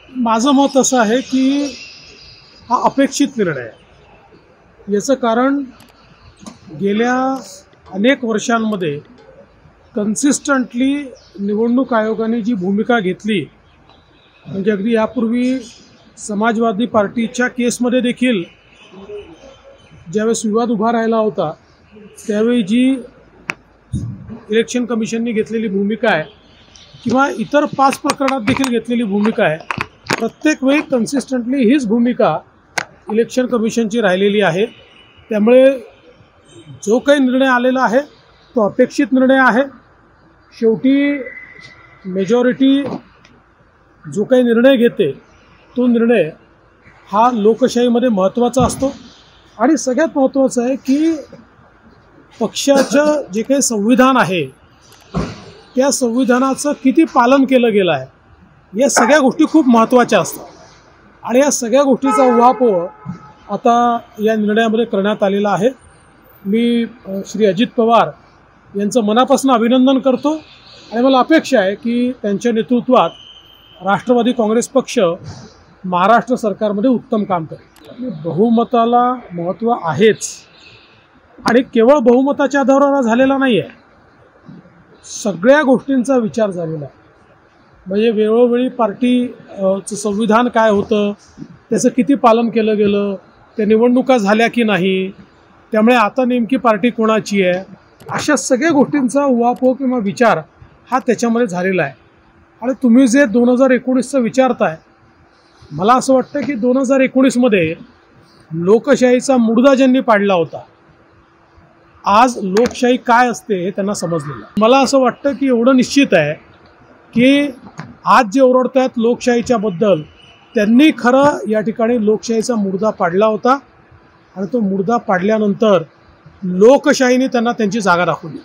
माझं मत असं आहे की हा अपेक्षित निर्णय आहे। याचं कारण गेल्या अनेक वर्षांमध्ये कन्सिस्टंटली निवडणूक आयोगाने जी भूमिका घेतली, म्हणजे अगदी यापूर्वी समाजवादी पार्टीच्या केसमध्ये देखील ज्यावेळेस विवाद उभा राहिला होता त्यावेळी जी इलेक्शन कमिशनने घेतलेली भूमिका आहे किंवा इतर 5 प्रकरणात देखील घेतलेली भूमिका आहे, प्रत्येक वेळी कन्सिस्टंटली हीच भूमिका इलेक्शन कमिशनची राहिलेली आहे। त्यामुळे जो काही निर्णय आलेला आहे तो अपेक्षित निर्णय आहे। शेवटी मेजॉरिटी जो काही निर्णय घेते तो निर्णय हा लोकशाहीमध्ये महत्त्वाचा असतो आणि सगळ्यात महत्त्वाचं आहे की पक्षाचं जे काही संविधान आहे त्या संविधानाचं किती पालन केलं गेलं आहे या सगळ्या गोष्टी खूप महत्त्वाच्या असतात आणि या सगळ्या गोष्टीचा उहापोह आता या निर्णयामध्ये करण्यात आलेला आहे। मी श्री अजित पवार यांचं मनापासून अभिनंदन करतो आणि मला अपेक्षा आहे की त्यांच्या नेतृत्वात राष्ट्रवादी काँग्रेस पक्ष महाराष्ट्र सरकारमध्ये उत्तम काम करेल। बहुमताला महत्त्व आहेच आणि केवळ बहुमताच्या आधारावर झालेला नाही आहे, सगळ्या गोष्टींचा विचार झालेला आहे। म्हणजे वेळोवेळी पार्टीचं संविधान काय होतं, त्याचं किती पालन केलं गेलं, त्या निवडणुका झाल्या की नाही, त्यामुळे आता नेमकी पार्टी कोणाची आहे, अशा सगळ्या गोष्टींचा उहापोह किंवा विचार हा त्याच्यामध्ये झालेला आहे। आणि तुम्ही जे 2019चं विचारताय, मला असं वाटतं की 2019मध्ये लोकशाहीचा मुडदा ज्यांनी पाडला होता, आज लोकशाही काय असते हे त्यांना समजलेलं आहे। मला असं वाटतं की एवढं निश्चित आहे की आज जे ओरडत आहेत लोकशाहीच्या बद्दल, त्यांनी खरं या ठिकाणी लोकशाहीचा मुडदा पाडला होता आणि तो मुडदा पाडल्यानंतर लोकशाहीने त्यांना त्यांची जागा दाखवली।